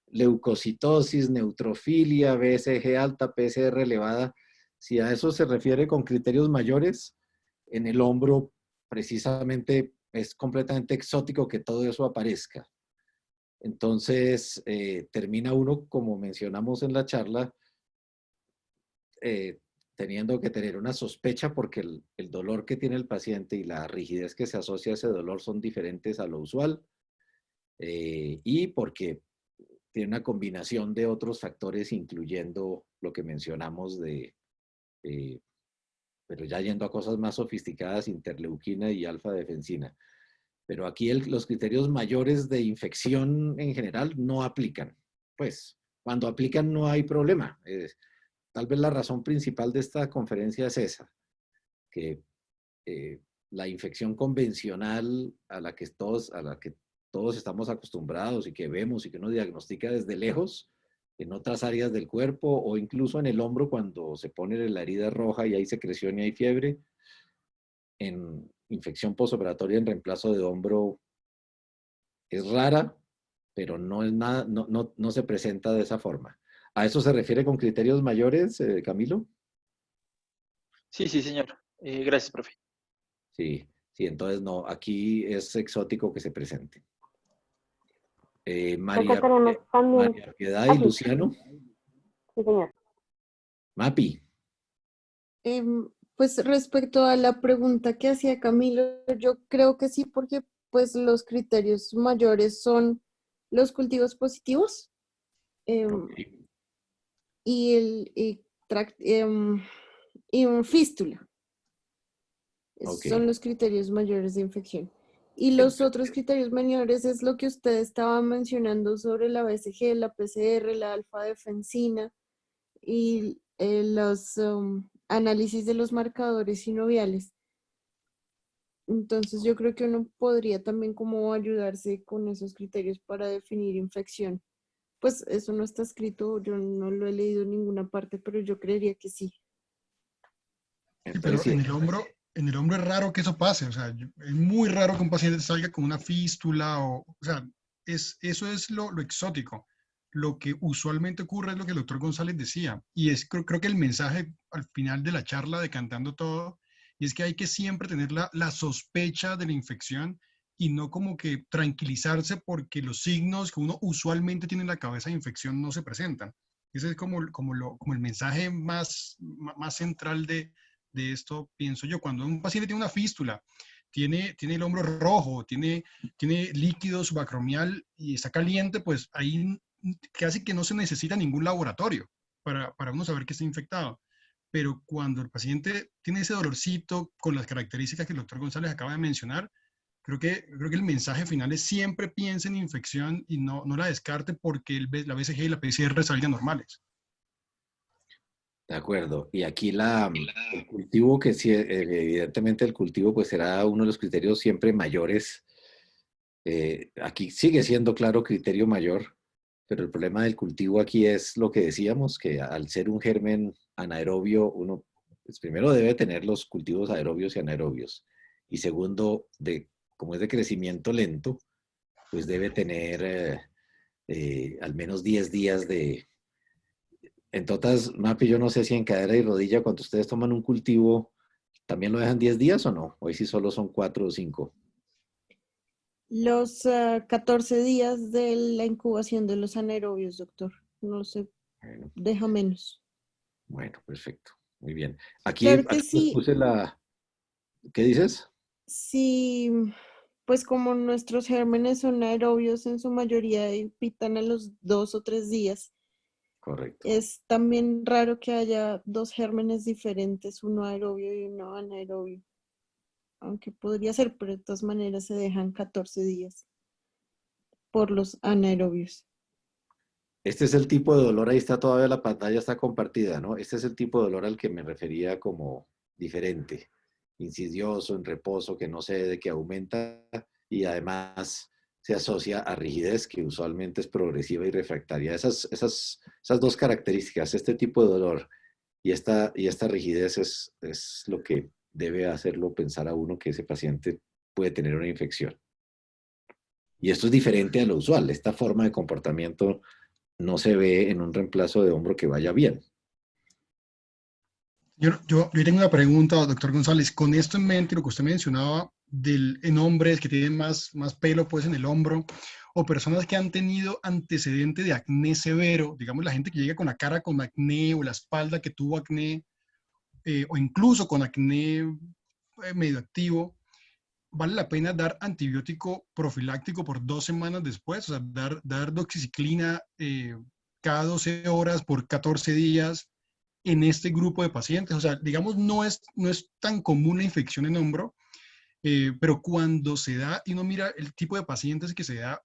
leucocitosis, neutrofilia, BSG alta, PCR elevada, si a eso se refiere con criterios mayores, en el hombro precisamente es completamente exótico que todo eso aparezca. Entonces, termina uno, como mencionamos en la charla, teniendo que tener una sospecha porque el dolor que tiene el paciente y la rigidez que se asocia a ese dolor son diferentes a lo usual, y porque tiene una combinación de otros factores, incluyendo lo que mencionamos pero ya yendo a cosas más sofisticadas, interleuquina y alfa-defensina. Pero aquí los criterios mayores de infección en general no aplican. Pues cuando aplican no hay problema. Tal vez la razón principal de esta conferencia es esa, que la infección convencional a la que todos estamos acostumbrados y que vemos y que uno diagnostica desde lejos, en otras áreas del cuerpo o incluso en el hombro cuando se pone la herida roja y hay secreción y hay fiebre, en infección postoperatoria en reemplazo de hombro es rara, pero no es nada, no se presenta de esa forma. ¿A eso se refiere con criterios mayores, Camilo? Sí, sí, señor. Gracias, profe. Sí, sí, entonces no, aquí es exótico que se presente. Acá tenemos también. María Piedad y Luciano. Sí, señor. Mapi. Pues respecto a la pregunta que hacía Camilo, yo creo que sí, porque pues los criterios mayores son los cultivos positivos Okay. y un fístula. Esos Okay. son los criterios mayores de infección. Y los otros criterios menores es lo que usted estaba mencionando sobre la BCG, la PCR, la alfa-defensina y los análisis de los marcadores sinoviales. Entonces yo creo que uno podría también como ayudarse con esos criterios para definir infección. Pues eso no está escrito, yo no lo he leído en ninguna parte, pero yo creería que sí. Sí, pero Sí. en el hombro es raro que eso pase, o sea, es muy raro que un paciente salga con una fístula, o sea, eso es lo exótico. Lo que usualmente ocurre es lo que el doctor González decía, y creo que el mensaje al final de la charla, decantando todo, y es que hay que siempre tener la sospecha de la infección y no como que tranquilizarse porque los signos que uno usualmente tiene en la cabeza de infección no se presentan. Ese es como el mensaje más central de esto, pienso yo. Cuando un paciente tiene una fístula, tiene el hombro rojo, tiene líquido subacromial y está caliente, pues ahí casi que no se necesita ningún laboratorio para uno saber que está infectado. Pero cuando el paciente tiene ese dolorcito con las características que el doctor González acaba de mencionar, creo que el mensaje final es siempre piense en infección y no la descarte porque la BCG y la PCR salgan normales. De acuerdo. Y aquí el cultivo, que sí, evidentemente el cultivo pues será uno de los criterios siempre mayores. Aquí sigue siendo claro criterio mayor, pero el problema del cultivo aquí es lo que decíamos, que al ser un germen anaerobio, uno pues, primero debe tener los cultivos aerobios y anaerobios. Y segundo, como es de crecimiento lento, pues debe tener al menos 10 días de... En todas, Mapi, yo no sé si en cadera y rodilla, cuando ustedes toman un cultivo, ¿también lo dejan 10 días o no? Hoy sí solo son 4 o 5. Los 14 días de la incubación de los anaerobios, doctor. No se Bueno, deja menos. bueno, perfecto. Muy bien. Aquí, Claro que aquí les sí, puse la... ¿Qué dices? sí, pues como nuestros gérmenes son aerobios en su mayoría y pitan a los 2 o 3 días, Correcto. es también raro que haya dos gérmenes diferentes, uno aerobio y uno anaerobio. Aunque podría ser, pero de todas maneras se dejan 14 días por los anaerobios. Este es el tipo de dolor, ahí está todavía la pantalla, está compartida, ¿no? Este es el tipo de dolor al que me refería como diferente, insidioso, en reposo, que no se de que aumenta y además se asocia a rigidez, que usualmente es progresiva y refractaria. Esas dos características, este tipo de dolor y esta rigidez es lo que debe hacerlo pensar a uno que ese paciente puede tener una infección. Y esto es diferente a lo usual, esta forma de comportamiento no se ve en un reemplazo de hombro que vaya bien. Yo tengo una pregunta, doctor González. Con esto en mente, lo que usted mencionaba en hombres que tienen más pelo pues, en el hombro, o personas que han tenido antecedente de acné severo, digamos la gente que llega con la cara con acné o la espalda que tuvo acné, o incluso con acné medio activo, ¿vale la pena dar antibiótico profiláctico por 2 semanas después? O sea, dar doxiciclina cada 12 horas por 14 días en este grupo de pacientes. O sea, digamos, no es tan común la infección en hombro, pero cuando se da y uno mira el tipo de pacientes que se da,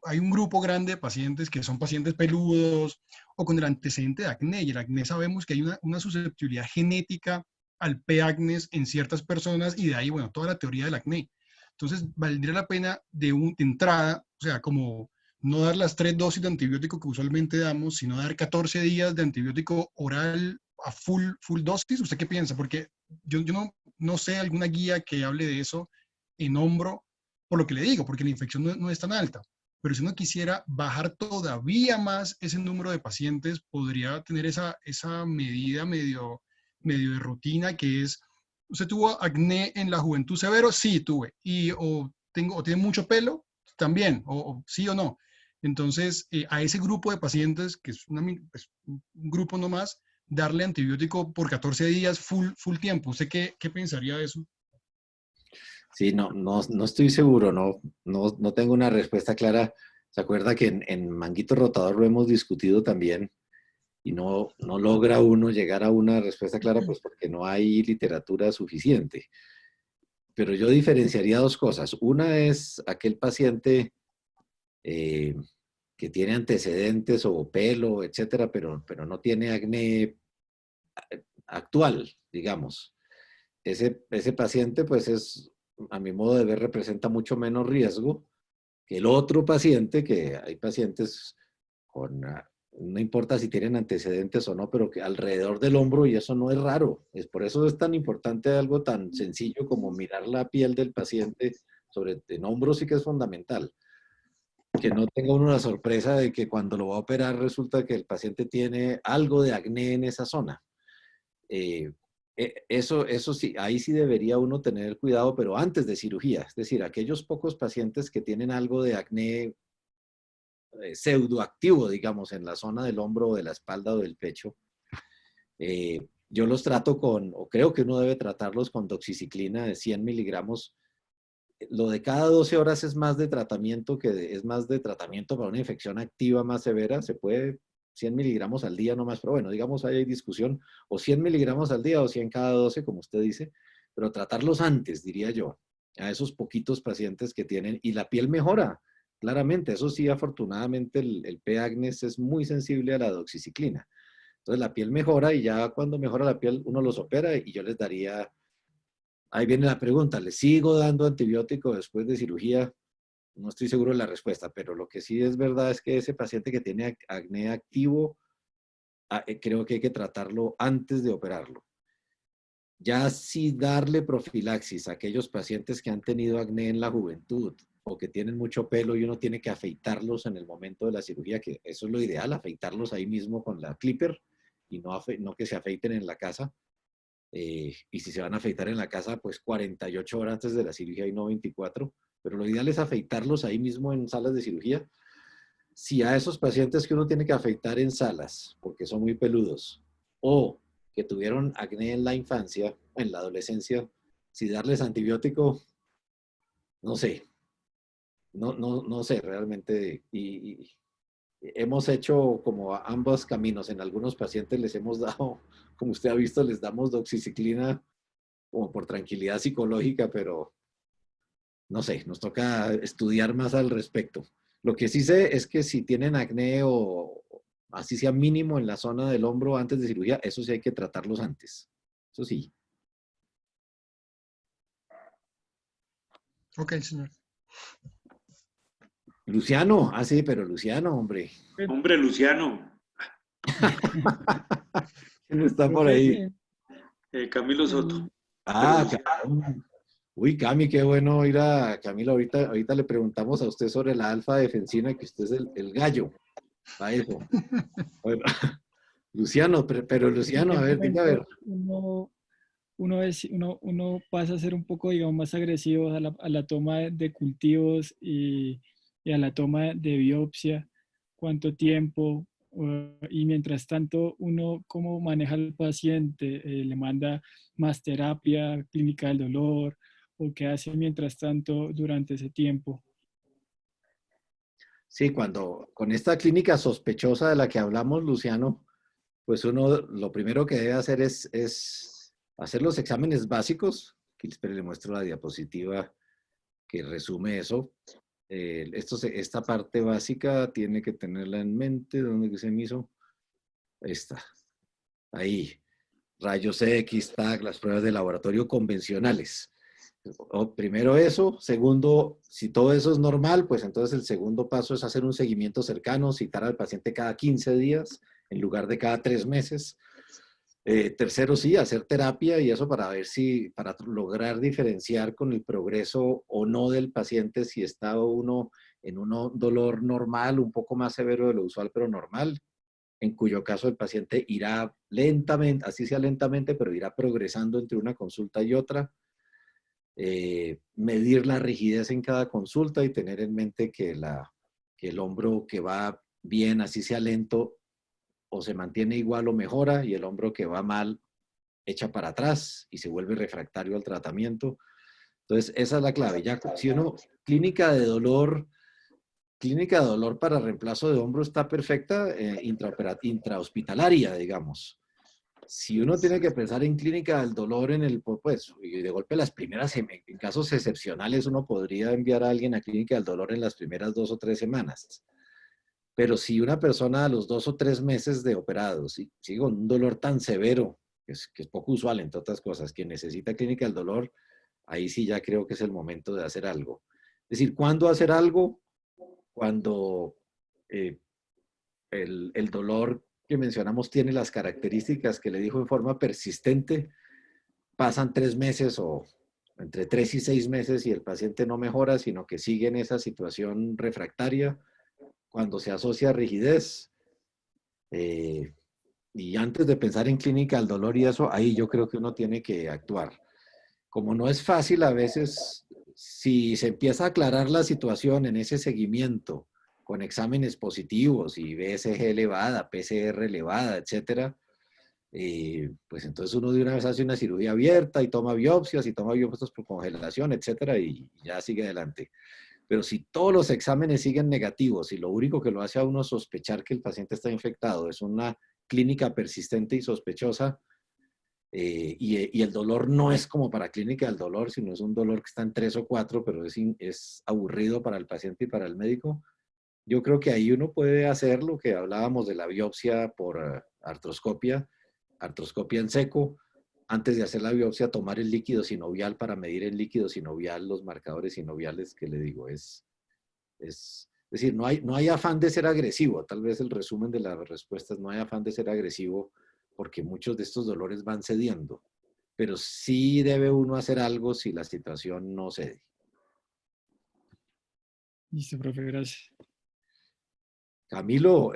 hay un grupo grande de pacientes que son pacientes peludos o con el antecedente de acné. Y el acné sabemos que hay una susceptibilidad genética al P-acnes en ciertas personas y de ahí, bueno, toda la teoría del acné. Entonces, valdría la pena de entrada, o sea, como no dar las 3 dosis de antibiótico que usualmente damos, sino dar 14 días de antibiótico oral a full dosis. ¿Usted qué piensa? Porque yo no sé alguna guía que hable de eso en hombro, por lo que le digo, porque la infección no es tan alta. Pero si uno quisiera bajar todavía más ese número de pacientes, podría tener esa medida medio de rutina que es, ¿usted tuvo acné en la juventud severo? Sí, tuve. O tiene mucho pelo, también, o sí o no. Entonces, a ese grupo de pacientes, que es pues, un grupo nomás, darle antibiótico por 14 días full tiempo. ¿Usted qué pensaría de eso? Sí, no estoy seguro, no tengo una respuesta clara. ¿Se acuerda que en Manguito Rotador lo hemos discutido también y no logra uno llegar a una respuesta clara pues porque no hay literatura suficiente? Pero yo diferenciaría dos cosas. Una es aquel paciente eh, que tiene antecedentes o pelo, etcétera, pero no tiene acné actual, digamos. Ese paciente, pues a mi modo de ver, representa mucho menos riesgo que el otro paciente, que hay pacientes con, no importa si tienen antecedentes o no, pero que alrededor del hombro, y eso no es raro. Por eso es tan importante algo tan sencillo como mirar la piel del paciente, en hombros sí que es fundamental. Que no tenga uno la sorpresa de que cuando lo va a operar resulta que el paciente tiene algo de acné en esa zona. Eh, eso sí, ahí sí debería uno tener cuidado, pero antes de cirugía, es decir, aquellos pocos pacientes que tienen algo de acné pseudoactivo, digamos, en la zona del hombro o de la espalda o del pecho, yo los trato o creo que uno debe tratarlos con doxiciclina de 100 miligramos. Lo de cada 12 horas es más de tratamiento es más de tratamiento para una infección activa más severa. Se puede 100 miligramos al día nomás, pero bueno, digamos, ahí hay discusión, o 100 miligramos al día o 100 cada 12, como usted dice, pero tratarlos antes, diría yo, a esos poquitos pacientes que tienen, y la piel mejora, claramente, eso sí, afortunadamente el P-acnes es muy sensible a la doxiciclina. Entonces la piel mejora y ya cuando mejora la piel uno los opera y yo les daría, ahí viene la pregunta, ¿les sigo dando antibiótico después de cirugía? No estoy seguro de la respuesta, pero lo que sí es verdad es que ese paciente que tiene acné activo, creo que hay que tratarlo antes de operarlo. Ya sí darle profilaxis a aquellos pacientes que han tenido acné en la juventud o que tienen mucho pelo y uno tiene que afeitarlos en el momento de la cirugía, que eso es lo ideal, afeitarlos ahí mismo con la clipper y no que se afeiten en la casa. Y si se van a afeitar en la casa, pues 48 horas antes de la cirugía y no 24. Pero lo ideal es afeitarlos ahí mismo en salas de cirugía. Si a esos pacientes que uno tiene que afeitar en salas, porque son muy peludos, o que tuvieron acné en la infancia, en la adolescencia, si darles antibiótico, no sé, no sé realmente. Y hemos hecho como ambos caminos. En algunos pacientes les hemos dado, como usted ha visto, les damos doxiciclina como por tranquilidad psicológica, pero no sé, nos toca estudiar más al respecto. Lo que sí sé es que si tienen acné o así sea mínimo en la zona del hombro antes de cirugía, eso sí hay que tratarlos antes. Eso sí. Ok, señor. Luciano, sí, pero Luciano, hombre. Hombre, Luciano, ¿Quién está por ahí? Profe, Camilo Soto. el- Pero Ah, Luciano, uy, Cami, qué bueno ir a Camilo. Ahorita le preguntamos a usted sobre la alfa defensina, que usted es el gallo. A eso. Bueno, Luciano, pero Luciano, le a ver, diga, a ver. cuento, uno pasa a ser un poco, digamos, más agresivo a la toma de cultivos y a la toma de biopsia, cuánto tiempo, y mientras tanto, uno cómo maneja al paciente, le manda más terapia, clínica del dolor, o qué hace mientras tanto durante ese tiempo. Sí, con esta clínica sospechosa de la que hablamos, Luciano, pues uno lo primero que debe hacer es hacer los exámenes básicos, que espere, le muestro la diapositiva que resume eso. Esta parte básica tiene que tenerla en mente. ¿Dónde se me hizo? Esta, ahí. Rayos X, TAC, las pruebas de laboratorio convencionales. Primero eso. Segundo, si todo eso es normal, pues entonces el segundo paso es hacer un seguimiento cercano, citar al paciente cada 15 días en lugar de cada 3 meses. Tercero, sí, hacer terapia y eso para ver para lograr diferenciar con el progreso o no del paciente, si está uno en un dolor normal, un poco más severo de lo usual, pero normal, en cuyo caso el paciente irá lentamente, así sea lentamente, pero irá progresando entre una consulta y otra. Medir la rigidez en cada consulta y tener en mente que el hombro que va bien, así sea lento, o se mantiene igual o mejora, y el hombro que va mal echa para atrás y se vuelve refractario al tratamiento. Entonces, esa es la clave. Ya, si uno, clínica de dolor para reemplazo de hombro está perfecta, intrahospitalaria, digamos. Si uno tiene que pensar en clínica del dolor pues, y de golpe las primeras, en casos excepcionales, uno podría enviar a alguien a clínica del dolor en las primeras 2 o 3 semanas. Pero si una persona a los 2 o 3 meses de operado, sigue con un dolor tan severo, que es poco usual, entre otras cosas, que necesita clínica del dolor, ahí sí ya creo que es el momento de hacer algo. Es decir, ¿cuándo hacer algo? Cuando el dolor que mencionamos tiene las características que le dijo en forma persistente, pasan 3 meses o entre 3 y 6 meses y el paciente no mejora, sino que sigue en esa situación refractaria, cuando se asocia a rigidez. Y antes de pensar en clínica del dolor y eso, ahí yo creo que uno tiene que actuar. Como no es fácil a veces, si se empieza a aclarar la situación en ese seguimiento, con exámenes positivos y BSG elevada, PCR elevada, etcétera, pues entonces uno de una vez hace una cirugía abierta y toma biopsias por congelación, etcétera, y ya sigue adelante. Pero si todos los exámenes siguen negativos y lo único que lo hace a uno sospechar que el paciente está infectado es una clínica persistente y sospechosa, y el dolor no es como para clínica del dolor, sino es un dolor que está en 3 o 4, pero es aburrido para el paciente y para el médico, yo creo que ahí uno puede hacer lo que hablábamos de la biopsia por artroscopia en seco. Antes de hacer la biopsia, tomar el líquido sinovial para medir el líquido sinovial, los marcadores sinoviales que le digo. Es decir, no hay afán de ser agresivo. Tal vez el resumen de las respuestas, no hay afán de ser agresivo porque muchos de estos dolores van cediendo. Pero sí debe uno hacer algo si la situación no cede. Listo, profe, gracias. Camilo,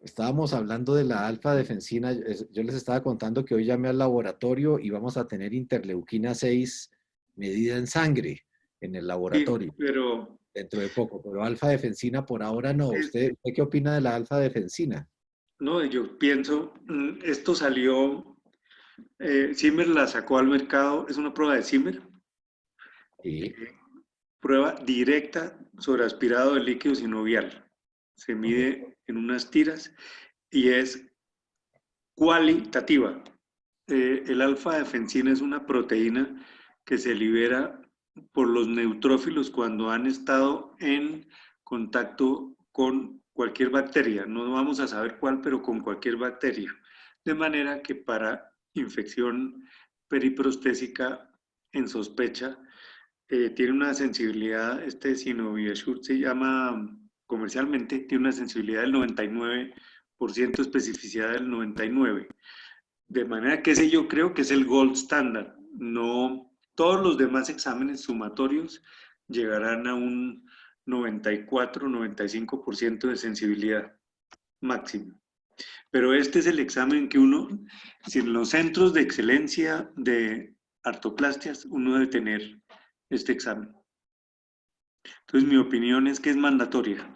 estábamos hablando de la alfa-defensina. Yo les estaba contando que hoy llamé al laboratorio y vamos a tener interleuquina 6 medida en sangre en el Sí, laboratorio pero dentro de poco, pero alfa-defensina por ahora no. es- ¿Usted qué opina de la alfa-defensina? no, yo pienso, esto salió, Zimmer la sacó al mercado, es una prueba de Zimmer, Sí, prueba directa sobre aspirado de líquido sinovial. Se correcto. mide en unas tiras y es cualitativa. El alfa-defensina es una proteína que se libera por los neutrófilos cuando han estado en contacto con cualquier bacteria. No vamos a saber cuál, pero con cualquier bacteria. De manera que para infección periprostésica en sospecha, tiene una sensibilidad, este Sinoviasur se llama comercialmente, tiene una sensibilidad del 99%, especificidad del 99%. De manera que ese yo creo que es el gold standard. No, todos los demás exámenes sumatorios llegarán a un 94-95% de sensibilidad máxima. Pero este es el examen que uno, si en los centros de excelencia de artoplastias, uno debe tener este examen. Entonces mi opinión es que es mandatoria.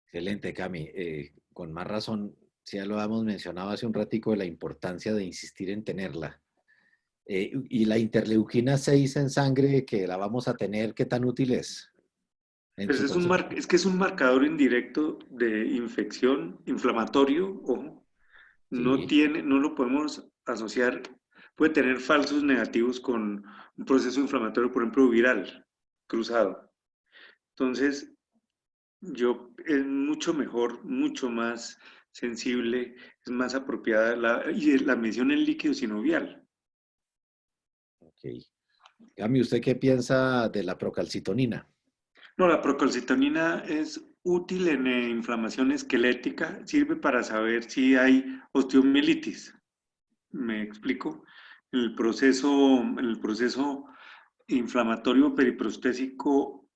Excelente, Cami. Con más razón, si ya lo habíamos mencionado hace un ratico de la importancia de insistir en tenerla. Y la interleuquina 6 en sangre que la vamos a tener, ¿qué tan útil es? En Pues su concepto. es que es un marcador indirecto de infección inflamatorio, ojo. No Sí, tiene, no lo podemos asociar, puede tener falsos negativos con un proceso inflamatorio, por ejemplo, viral, cruzado. Entonces, es mucho mejor, mucho más sensible, es más apropiada y la medición en líquido sinovial. ok. Cami, ¿usted qué piensa de la procalcitonina? No, la procalcitonina es útil en inflamación esquelética, sirve para saber si hay osteomielitis. ¿Me explico? En el proceso inflamatorio periprostésico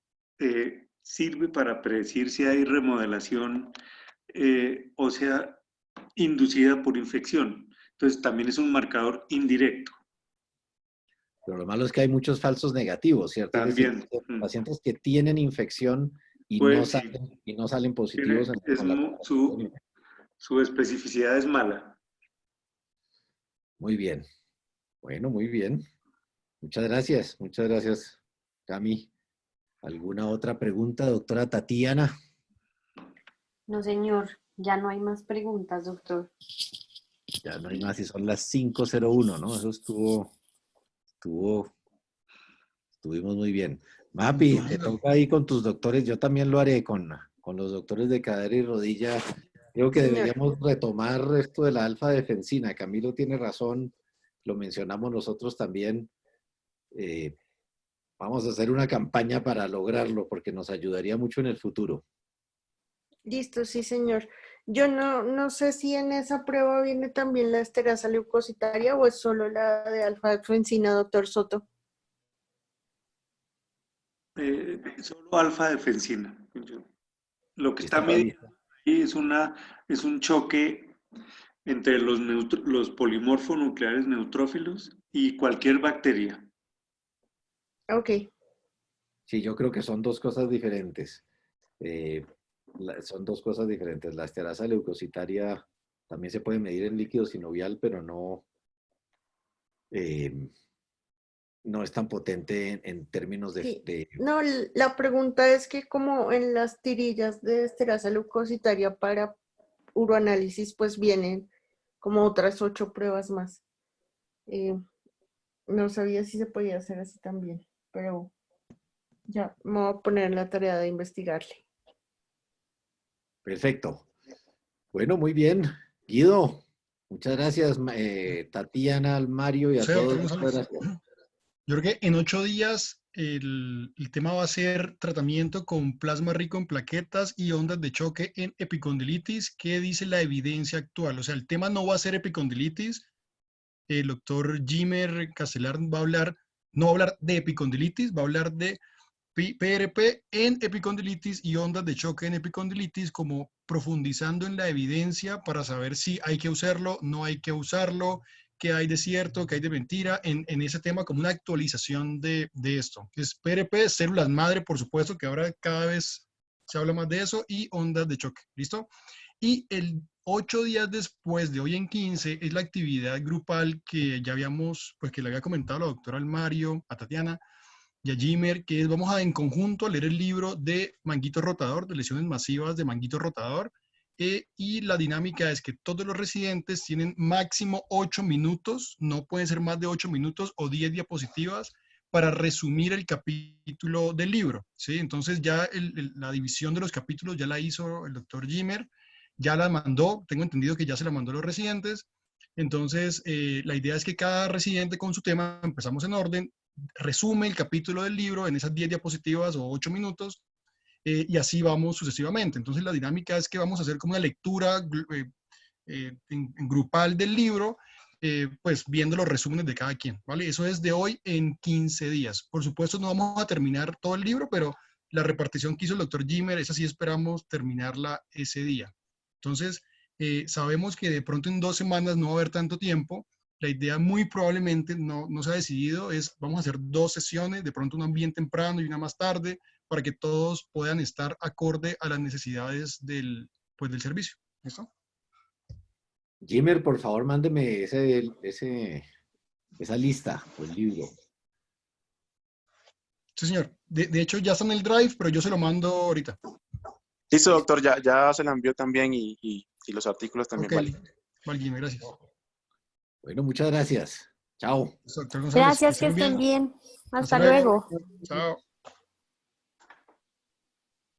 sirve para predecir si hay remodelación ósea inducida por infección. Entonces también es un marcador indirecto. Pero lo malo es que hay muchos falsos negativos, ¿cierto? Es decir, También, pacientes que tienen infección pues sí, y no salen positivos tiene, con la procalcitonina. su especificidad es mala. Muy bien. Bueno, muy bien. Muchas gracias, Cami. ¿Alguna otra pregunta, doctora Tatiana? No, señor, ya no hay más preguntas, doctor. Ya no hay más, y son las 5:01, ¿no? Eso estuvimos muy bien. Mapi, te Bueno, toca ahí con tus doctores, yo también lo haré con los doctores de cadera y rodilla. Creo que Señor. deberíamos retomar esto de la alfa-defensina. Camilo tiene razón, lo mencionamos nosotros también. Eh, Vamos a hacer una campaña para lograrlo porque nos ayudaría mucho en el futuro. Listo, sí, señor. Yo no sé si en esa prueba viene también la esterasa leucocitaria o es solo la de alfa-defensina, doctor Soto. Solo alfa-defensina. Lo que está ¿Listo para midiendo listo? ahí es un choque entre los polimorfonucleares neutrófilos y cualquier bacteria. Ok, Sí, yo creo que son dos cosas diferentes. Eh, Son dos cosas diferentes. La esterasa leucocitaria también se puede medir en líquido sinovial, pero eh, no es tan potente en términos sí. de No, la pregunta es que como en las tirillas de esterasa leucocitaria para uroanálisis, pues vienen como otras 8 pruebas más. No sabía si se podía hacer así también, pero ya me voy a poner en la tarea de investigarle. Perfecto. Bueno, muy bien. Guido, muchas gracias. Tatiana, Mario y no a sé, doctor todos, muchas González. gracias. Yo creo que en 8 días el tema va a ser tratamiento con plasma rico en plaquetas y ondas de choque en epicondilitis. ¿Qué dice la evidencia actual? O sea, el tema no va a ser epicondilitis. El doctor Jimmer Castelar va a hablar, no va a hablar de epicondilitis, va a hablar de PRP en epicondilitis y ondas de choque en epicondilitis, como profundizando en la evidencia para saber si hay que usarlo, no hay que usarlo, qué hay de cierto, qué hay de mentira, en ese tema, como una actualización de esto. Es PRP, células madre, por supuesto, que ahora cada vez se habla más de eso, y ondas de choque, ¿listo? Y el 8 días después de hoy en 15 es la actividad grupal que ya habíamos, pues que le había comentado la doctora Almario, a Tatiana y a Jimmer, que es, vamos a en conjunto a leer el libro de manguito rotador, de lesiones masivas de manguito rotador, y la dinámica es que todos los residentes tienen máximo 8 minutos, no pueden ser más de 8 minutos o 10 diapositivas para resumir el capítulo del libro, ¿sí? Entonces ya la división de los capítulos ya la hizo el doctor Jimmer, ya la mandó, tengo entendido que ya se la mandó a los residentes. Entonces la idea es que cada residente con su tema, empezamos en orden, resume el capítulo del libro en esas 10 diapositivas o 8 minutos, y así vamos sucesivamente. Entonces la dinámica es que vamos a hacer como una lectura en grupal del libro, pues viendo los resúmenes de cada quien, ¿vale? Eso es de hoy en 15 días. Por supuesto no vamos a terminar todo el libro, pero la repartición que hizo el doctor Jimmer, esa sí esperamos terminarla ese día. Entonces, sabemos que de pronto en 2 semanas no va a haber tanto tiempo. La idea muy probablemente no se ha decidido, es vamos a hacer 2 sesiones, de pronto una bien temprano y una más tarde, para que todos puedan estar acorde a las necesidades del servicio. ¿Listo? Jimmer, por favor, mándeme esa lista o el libro. Sí, señor. De hecho, ya está en el Drive, pero yo se lo mando ahorita. Listo, doctor, ya se la envió también y los artículos también. Ok. Vale. Vale, Jimmer, gracias. Bueno, muchas gracias. Chao. Doctor González, Gracias, que estén bien. Hasta luego. Chao.